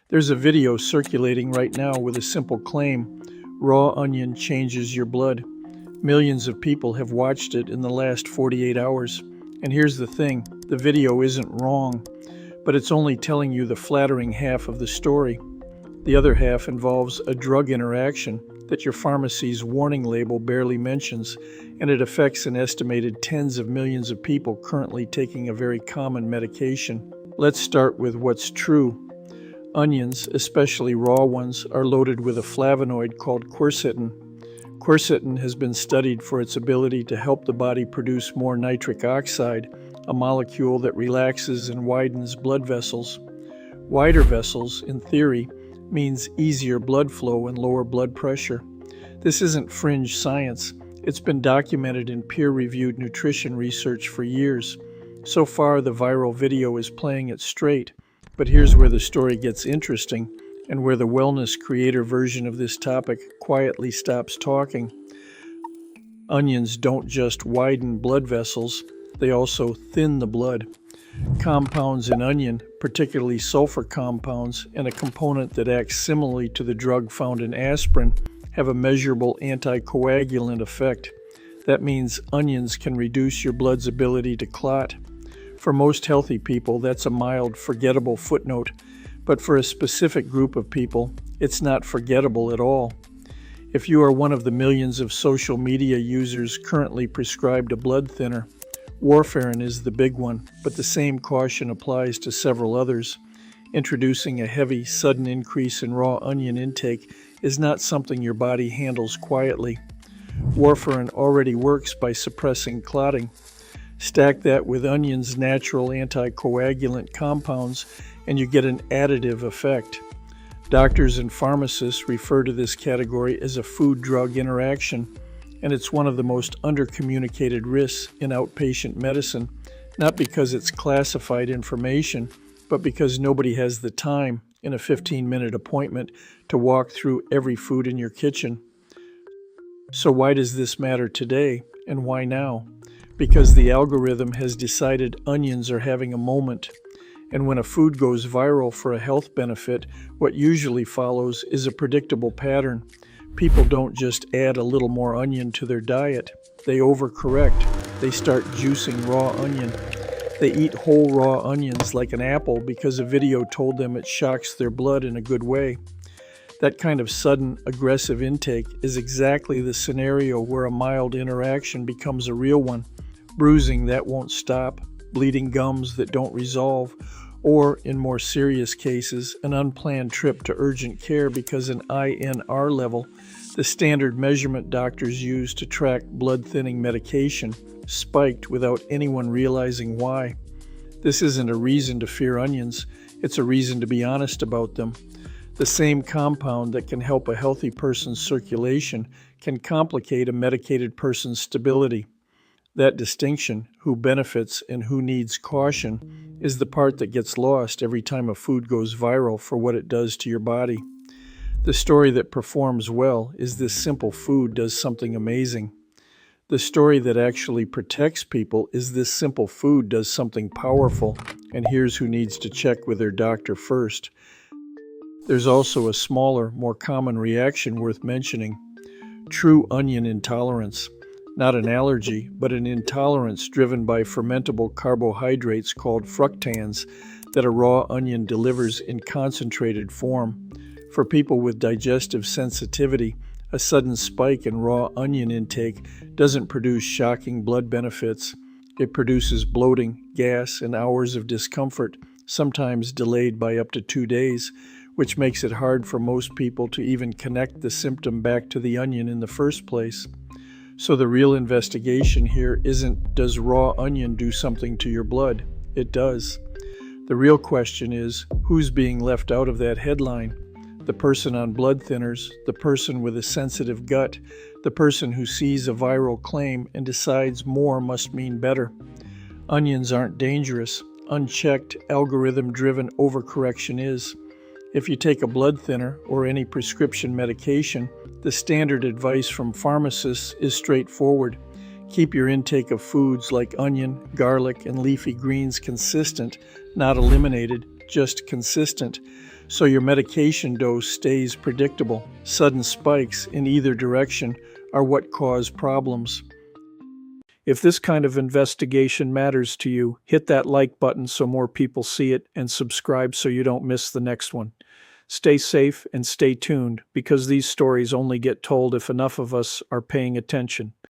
There's a video circulating right now with a simple claim: raw onion changes your blood. Millions of people have watched it in the last 48 hours. And here's the thing, the video isn't wrong, but it's only telling you the flattering half of the story. The other half involves a drug interaction that your pharmacy's warning label barely mentions, and it affects an estimated tens of millions of people currently taking a very common medication. Let's start with what's true. Onions, especially raw ones, are loaded with a flavonoid called quercetin. Quercetin has been studied for its ability to help the body produce more nitric oxide, a molecule that relaxes and widens blood vessels. Wider vessels, in theory, means easier blood flow and lower blood pressure. This isn't fringe science. It's been documented in peer-reviewed nutrition research for years. So far, the viral video is playing it straight. But here's where the story gets interesting, and where the wellness creator version of this topic quietly stops talking. Onions don't just widen blood vessels, they also thin the blood. Compounds in onion, particularly sulfur compounds, and a component that acts similarly to the drug found in aspirin, have a measurable anticoagulant effect. That means onions can reduce your blood's ability to clot. For most healthy people, that's a mild, forgettable footnote, but for a specific group of people, it's not forgettable at all. If you are one of the millions of social media users currently prescribed a blood thinner, Warfarin is the big one, but the same caution applies to several others. Introducing a heavy, sudden increase in raw onion intake is not something your body handles quietly. Warfarin already works by suppressing clotting. Stack that with onion's natural anticoagulant compounds, and you get an additive effect. Doctors and pharmacists refer to this category as a food-drug interaction, and it's one of the most undercommunicated risks in outpatient medicine, not because it's classified information, but because nobody has the time in a 15-minute appointment to walk through every food in your kitchen. So why does this matter today, and why now? Because the algorithm has decided onions are having a moment. And when a food goes viral for a health benefit, what usually follows is a predictable pattern. People don't just add a little more onion to their diet. They overcorrect. They start juicing raw onion. They eat whole raw onions like an apple because a video told them it shocks their blood in a good way. That kind of sudden, aggressive intake is exactly the scenario where a mild interaction becomes a real one. Bruising that won't stop, bleeding gums that don't resolve, or, in more serious cases, an unplanned trip to urgent care because an INR level, the standard measurement doctors use to track blood-thinning medication, spiked without anyone realizing why. This isn't a reason to fear onions, it's a reason to be honest about them. The same compound that can help a healthy person's circulation can complicate a medicated person's stability. That distinction, who benefits and who needs caution, is the part that gets lost every time a food goes viral for what it does to your body. The story that performs well is this simple food does something amazing. The story that actually protects people is this simple food does something powerful, and here's who needs to check with their doctor first. There's also a smaller, more common reaction worth mentioning: true onion intolerance. Not an allergy, but an intolerance driven by fermentable carbohydrates called fructans that a raw onion delivers in concentrated form. For people with digestive sensitivity, a sudden spike in raw onion intake doesn't produce shocking blood benefits. It produces bloating, gas, and hours of discomfort, sometimes delayed by up to 2 days, which makes it hard for most people to even connect the symptom back to the onion in the first place. So the real investigation here isn't, does raw onion do something to your blood? It does. The real question is, who's being left out of that headline? The person on blood thinners, the person with a sensitive gut, the person who sees a viral claim and decides more must mean better. Onions aren't dangerous. Unchecked, algorithm-driven overcorrection is. If you take a blood thinner or any prescription medication, the standard advice from pharmacists is straightforward. Keep your intake of foods like onion, garlic, and leafy greens consistent, not eliminated, just consistent. so your medication dose stays predictable. Sudden spikes in either direction are what cause problems. If this kind of investigation matters to you, hit that like button so more people see it, and subscribe so you don't miss the next one. Stay safe and stay tuned, because these stories only get told if enough of us are paying attention.